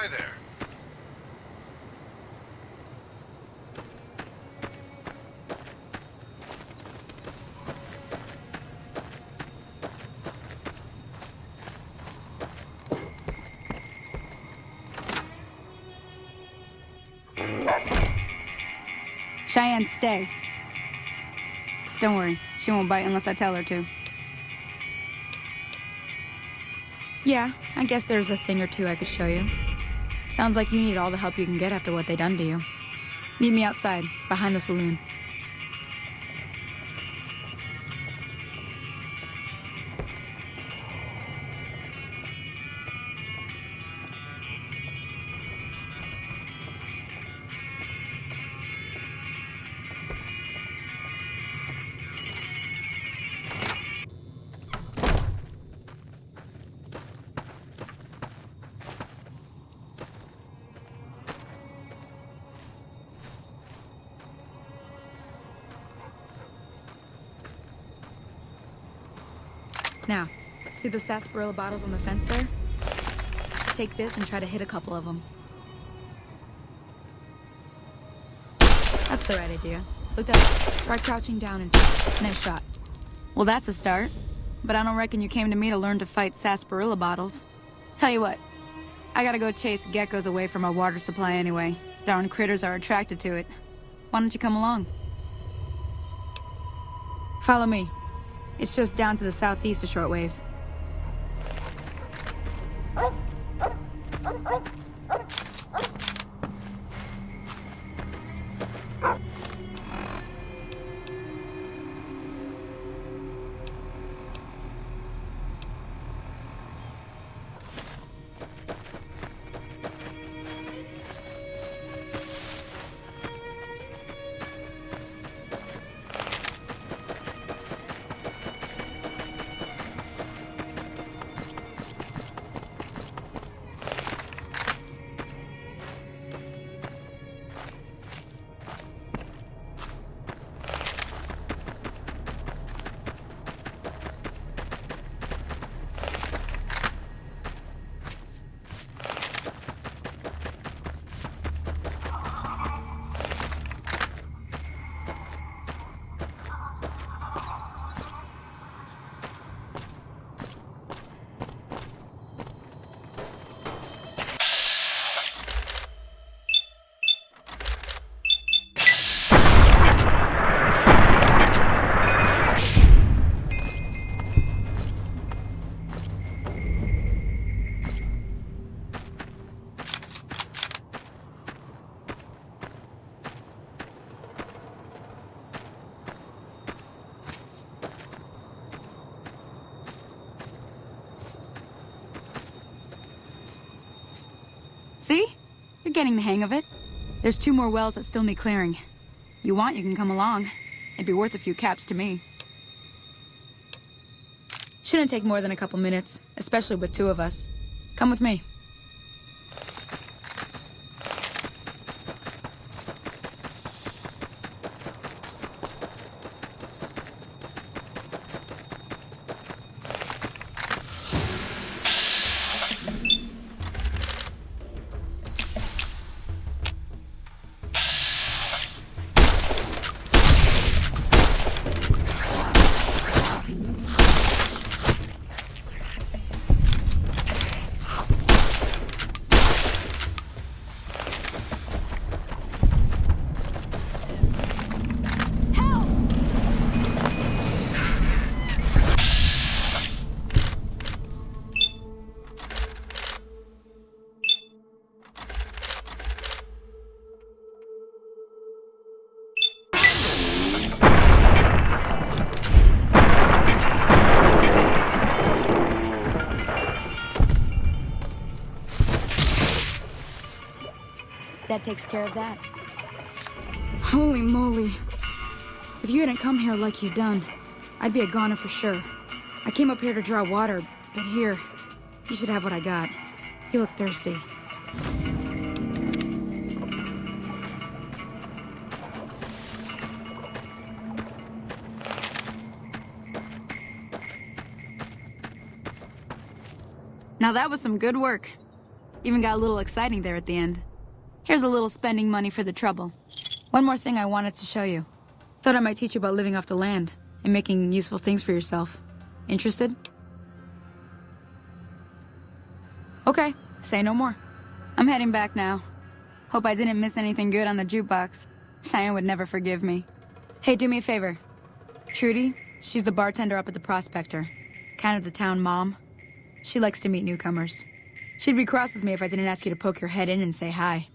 Hi there. Cheyenne, stay. Don't worry, she won't bite unless I tell her to. Yeah, I guess there's a thing or two I could show you. Sounds like you need all the help you can get after what they done to you. Meet me outside, behind the saloon. Now, see the sarsaparilla bottles on the fence there? Take this and try to hit a couple of them. That's the right idea. Look down. Try crouching down and nice shot. Well, that's a start. But I don't reckon you came to me to learn to fight sarsaparilla bottles. Tell you what, I gotta go chase geckos away from our water supply anyway. Darn critters are attracted to it. Why don't you come along? Follow me. It's just down to the southeast a short ways. See? You're getting the hang of it. There's 2 more wells that still need clearing. You want, you can come along. It'd be worth a few caps to me. Shouldn't take more than a couple minutes, especially with 2 of us. Come with me. That takes care of that. Holy moly. If you hadn't come here like you done, I'd be a goner for sure. I came up here to draw water, but here, you should have what I got. You look thirsty. Now that was some good work. Even got a little exciting there at the end. Here's a little spending money for the trouble. One more thing I wanted to show you. Thought I might teach you about living off the land and making useful things for yourself. Interested? Okay, say no more. I'm heading back now. Hope I didn't miss anything good on the jukebox. Cheyenne would never forgive me. Hey, do me a favor. Trudy, she's the bartender up at the Prospector. Kind of the town mom. She likes to meet newcomers. She'd be cross with me if I didn't ask you to poke your head in and say hi.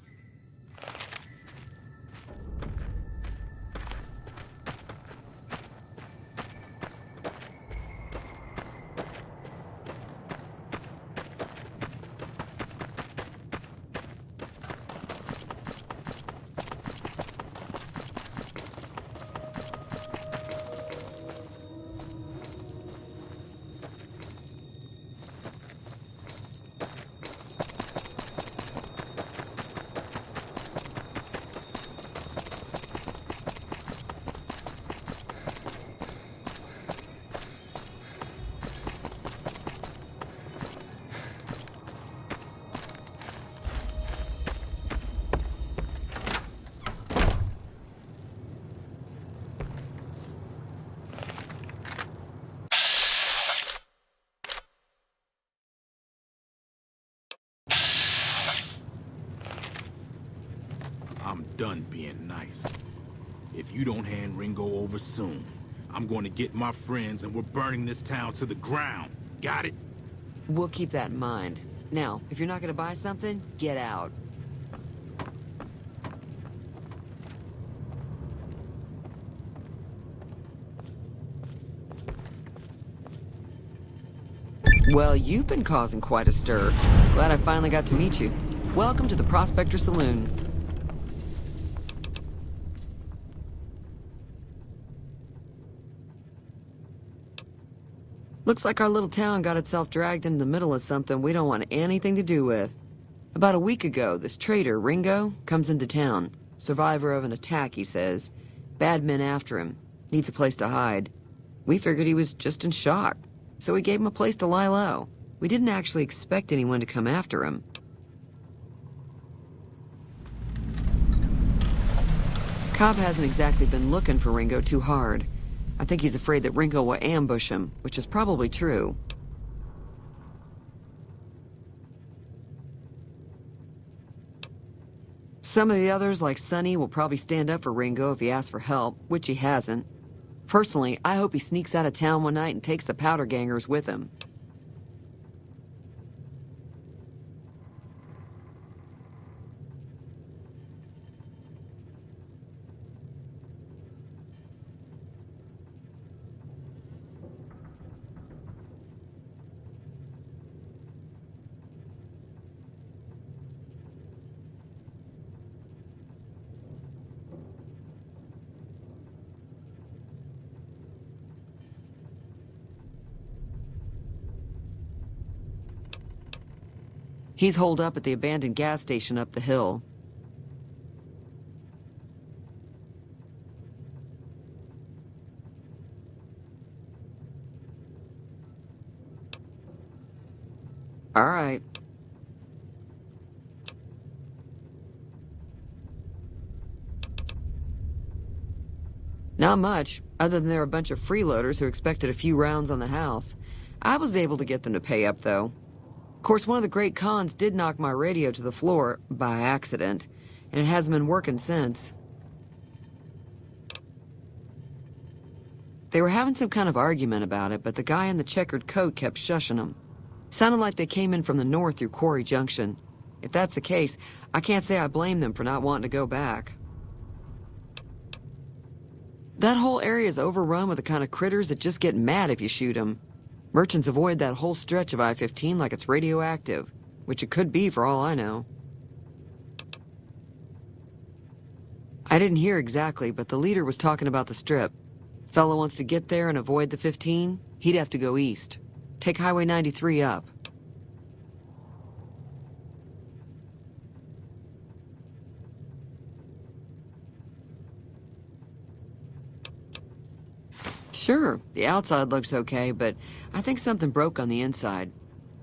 I'm done being nice. If you don't hand Ringo over soon, I'm going to get my friends and we're burning this town to the ground. Got it? We'll keep that in mind. Now, if you're not gonna buy something, get out. Well, you've been causing quite a stir. Glad I finally got to meet you. Welcome to the Prospector Saloon. Looks like our little town got itself dragged into the middle of something we don't want anything to do with. About a week ago, this traitor, Ringo, comes into town. Survivor of an attack, he says. Bad men after him. Needs a place to hide. We figured he was just in shock, so we gave him a place to lie low. We didn't actually expect anyone to come after him. Cobb hasn't exactly been looking for Ringo too hard. I think he's afraid that Ringo will ambush him, which is probably true. Some of the others, like Sonny, will probably stand up for Ringo if he asks for help, which he hasn't. Personally, I hope he sneaks out of town one night and takes the powder gangers with him. He's holed up at the abandoned gas station up the hill. All right. Not much, other than they're a bunch of freeloaders who expected a few rounds on the house. I was able to get them to pay up, though. Of course, one of the great cons did knock my radio to the floor, by accident, and it hasn't been working since. They were having some kind of argument about it, but the guy in the checkered coat kept shushing them. Sounded like they came in from the north through Quarry Junction. If that's the case, I can't say I blame them for not wanting to go back. That whole area is overrun with the kind of critters that just get mad if you shoot them. Merchants avoid that whole stretch of I-15 like it's radioactive, which it could be for all I know. I didn't hear exactly, but the leader was talking about the Strip. Fella wants to get there and avoid the 15, he'd have to go east. Take Highway 93 up. Sure, the outside looks okay, but I think something broke on the inside.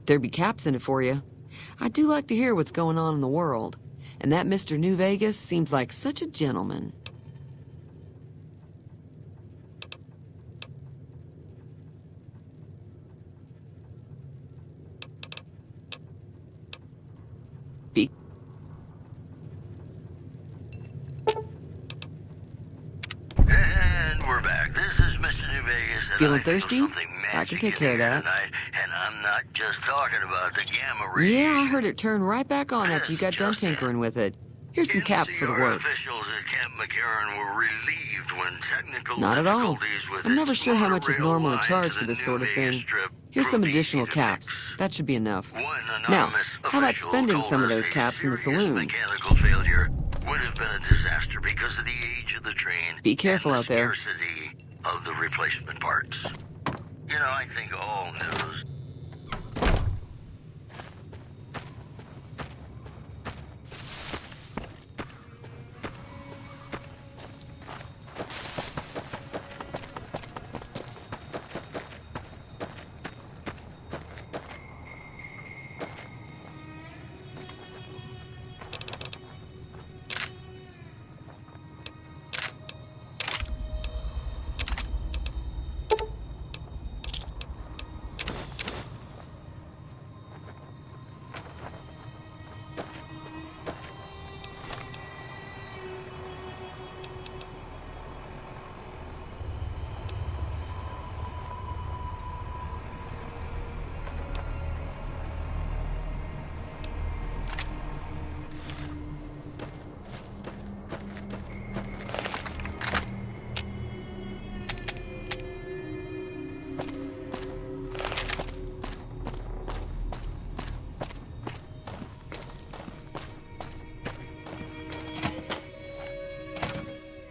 There'd be caps in it for you. I do like to hear what's going on in the world. And that Mr. New Vegas seems like such a gentleman. Be And we're back. This is Mr. New Vegas, and Feeling I feel thirsty? something I can magic take in care of here that. tonight, and I'm not just talking about the gamma rays. Yeah, I heard it turn right back on after you got done Just in. tinkering with it. Here's some caps for the NCR work. officials at Camp McCarran were relieved when technical Not at all. difficulties with I'm never its sure how much is monorail normally line charged to for the this sort of New thing. Vegas Strip Here's some proved additional easy to caps. fix. That should be enough. One Now, anonymous how about official spending told some of us those a caps in the serious saloon? mechanical failure would have been a disaster because of the age of the train. Be careful and the out there. Scarcity of the replacement parts. You know, I think all news.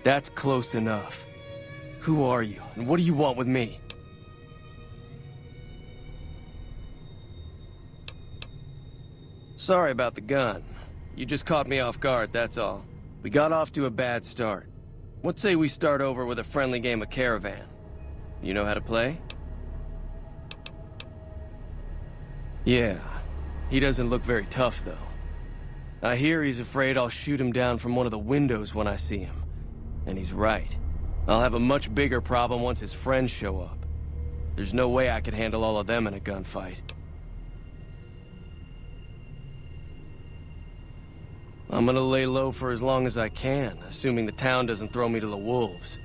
That's close enough. Who are you, and what do you want with me? Sorry about the gun. You just caught me off guard, that's all. We got off to a bad start. What say we start over with a friendly game of Caravan? You know how to play? Yeah. He doesn't look very tough, though. I hear he's afraid I'll shoot him down from one of the windows when I see him. And he's right. I'll have a much bigger problem once his friends show up. There's no way I could handle all of them in a gunfight. I'm gonna lay low for as long as I can, assuming the town doesn't throw me to the wolves.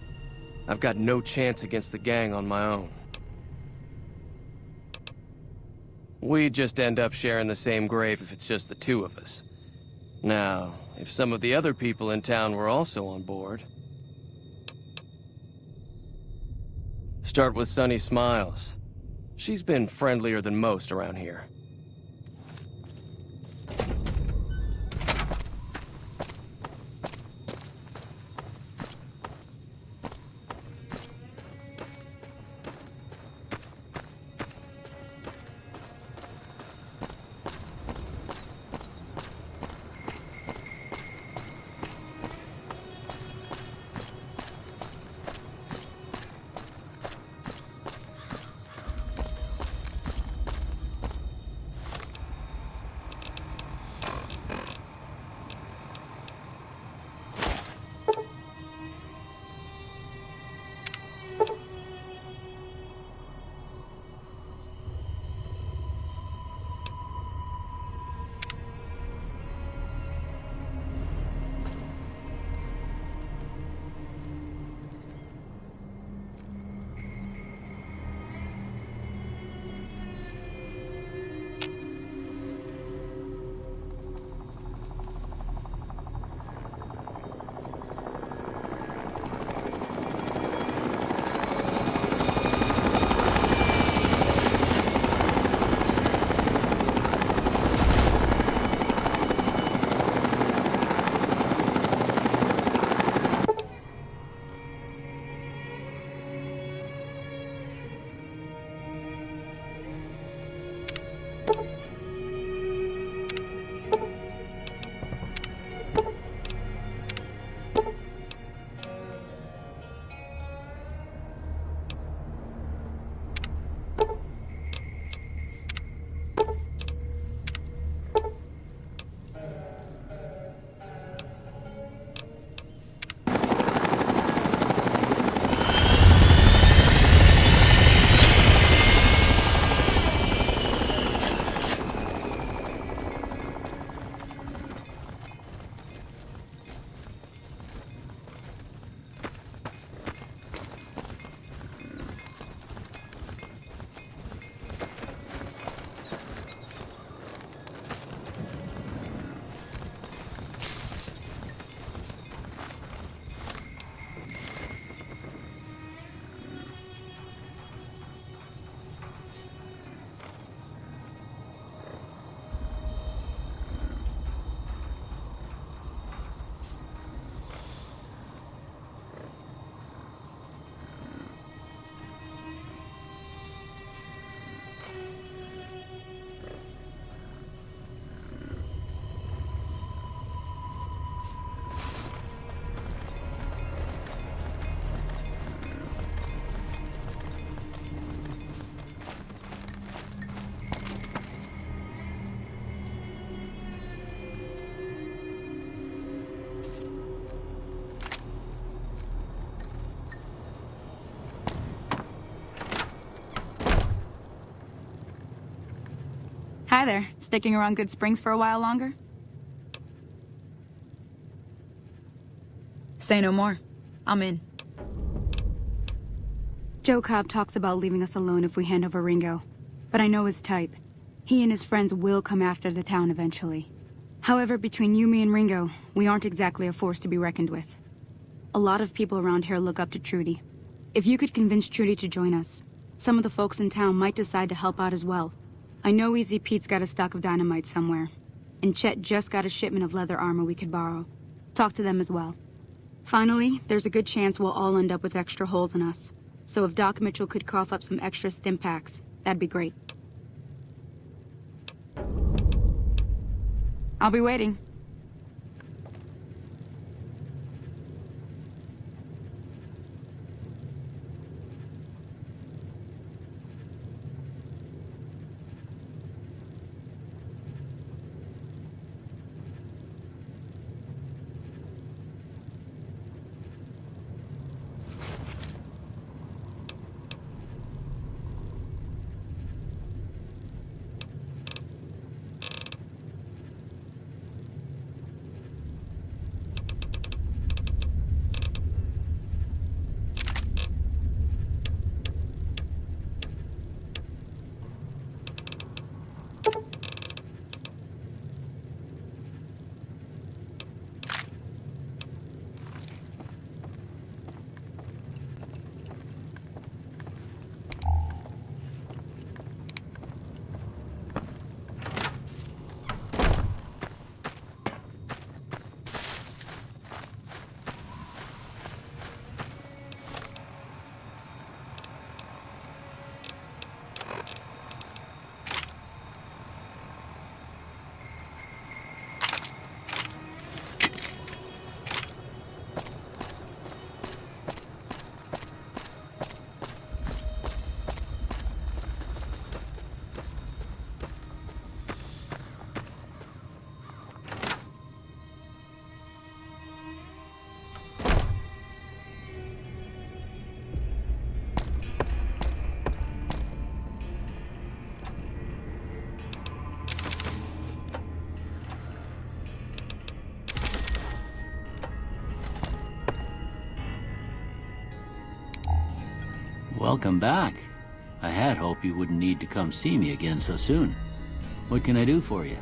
I've got no chance against the gang on my own. We'd just end up sharing the same grave if it's just the two of us. Now, if some of the other people in town were also on board... Start with Sunny Smiles. She's been friendlier than most around here. Hi there. Sticking around Good Springs for a while longer? Say no more. I'm in. Joe Cobb talks about leaving us alone if we hand over Ringo. But I know his type. He and his friends will come after the town eventually. However, between you, me, and Ringo, we aren't exactly a force to be reckoned with. A lot of people around here look up to Trudy. If you could convince Trudy to join us, some of the folks in town might decide to help out as well. I know Easy Pete's got a stock of dynamite somewhere, and Chet just got a shipment of leather armor we could borrow. Talk to them as well. Finally, there's a good chance we'll all end up with extra holes in us. So if Doc Mitchell could cough up some extra stim packs, that'd be great. I'll be waiting. Welcome back. I had hoped you wouldn't need to come see me again so soon. What can I do for you?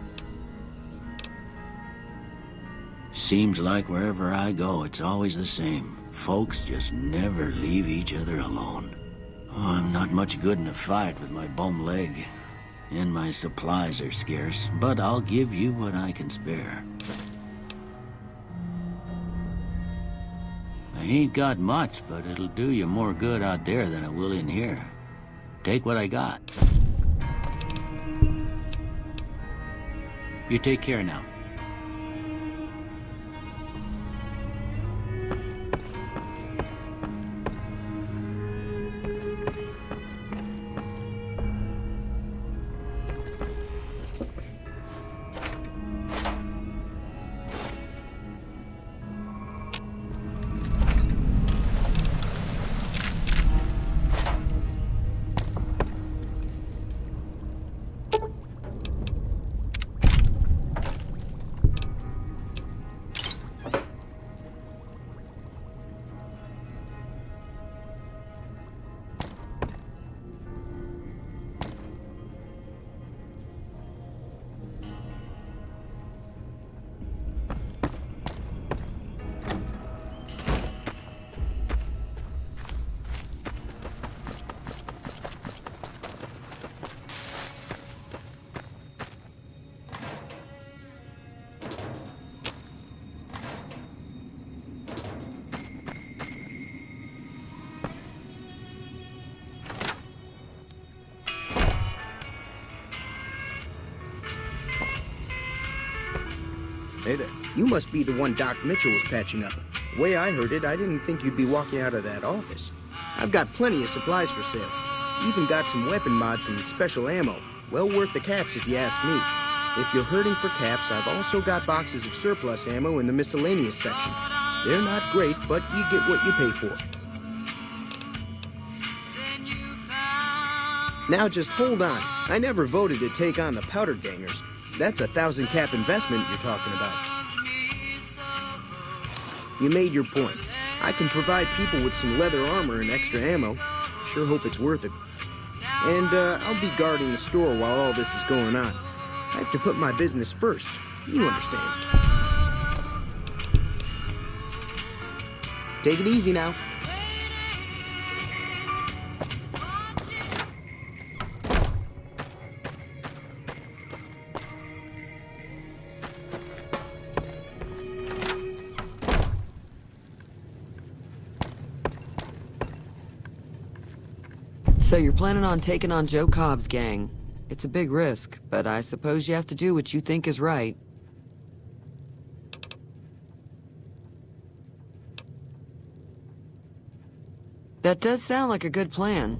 Seems like wherever I go, it's always the same. Folks just never leave each other alone. Oh, I'm not much good in a fight with my bum leg. And my supplies are scarce, but I'll give you what I can spare. I ain't got much, but it'll do you more good out there than it will in here. Take what I got. You take care now. Hey there. You must be the one Doc Mitchell was patching up. The way I heard it, I didn't think you'd be walking out of that office. I've got plenty of supplies for sale. Even got some weapon mods and special ammo. Well worth the caps if you ask me. If you're hurting for caps, I've also got boxes of surplus ammo in the miscellaneous section. They're not great, but you get what you pay for. Now just hold on. I never voted to take on the Powder Gangers. That's a 1,000 cap investment you're talking about. You made your point. I can provide people with some leather armor and extra ammo. Sure hope it's worth it. And I'll be guarding the store while all this is going on. I have to put my business first. You understand. Take it easy now. So you're planning on taking on Joe Cobb's gang. It's a big risk, but I suppose you have to do what you think is right. That does sound like a good plan.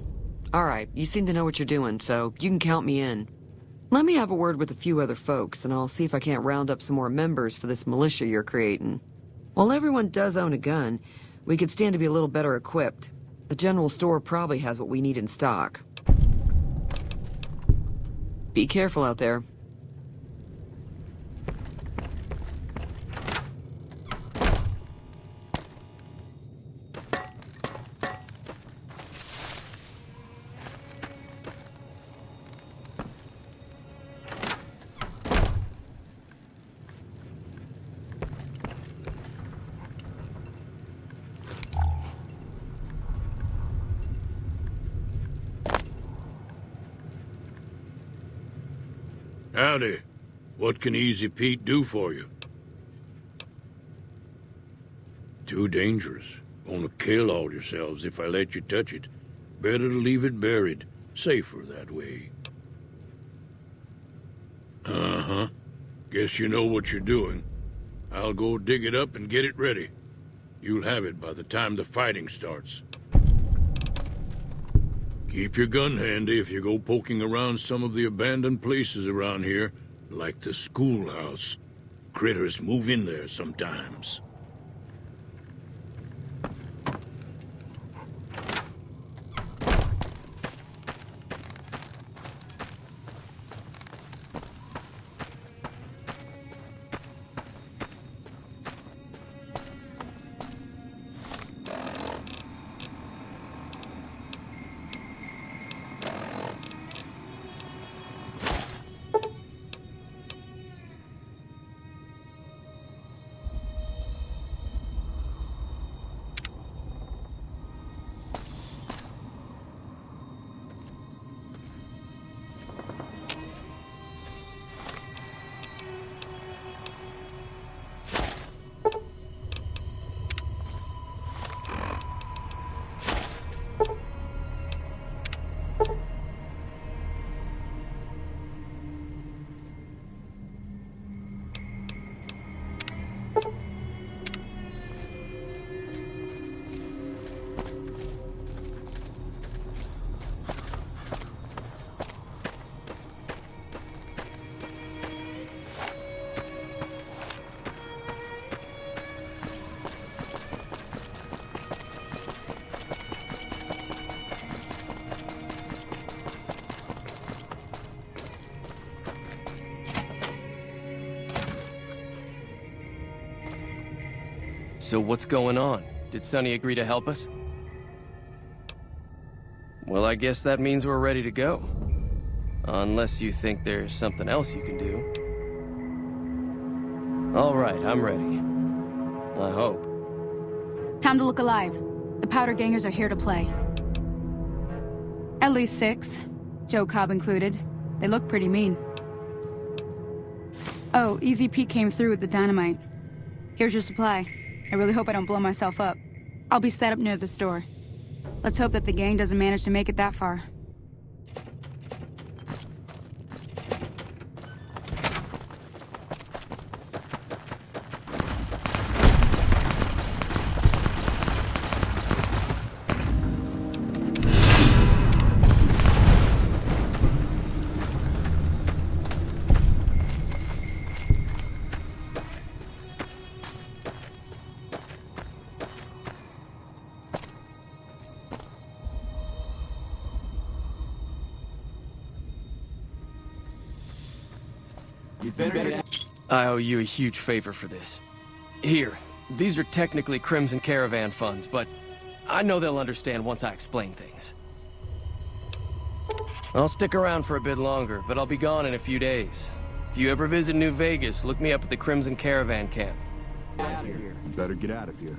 Alright, you seem to know what you're doing, so you can count me in. Let me have a word with a few other folks, and I'll see if I can't round up some more members for this militia you're creating. While everyone does own a gun, we could stand to be a little better equipped. The general store probably has what we need in stock. Be careful out there. Howdy. What can Easy Pete do for you? Too dangerous. Gonna kill all yourselves if I let you touch it. Better to leave it buried. Safer that way. Uh-huh. Guess you know what you're doing. I'll go dig it up and get it ready. You'll have it by the time the fighting starts. Keep your gun handy if you go poking around some of the abandoned places around here, like the schoolhouse. Critters move in there sometimes. So what's going on? Did Sonny agree to help us? Well, I guess that means we're ready to go. Unless you think there's something else you can do. All right, I'm ready. I hope. Time to look alive. The Powder Gangers are here to play. At least 6, Joe Cobb included. They look pretty mean. Oh, Easy Pete came through with the dynamite. Here's your supply. I really hope I don't blow myself up. I'll be set up near the store. Let's hope that the gang doesn't manage to make it that far. I owe you a huge favor for this. Here, these are technically Crimson Caravan funds, but I know they'll understand once I explain things. I'll stick around for a bit longer, but I'll be gone in a few days. If you ever visit New Vegas, look me up at the Crimson Caravan camp. You better get out of here.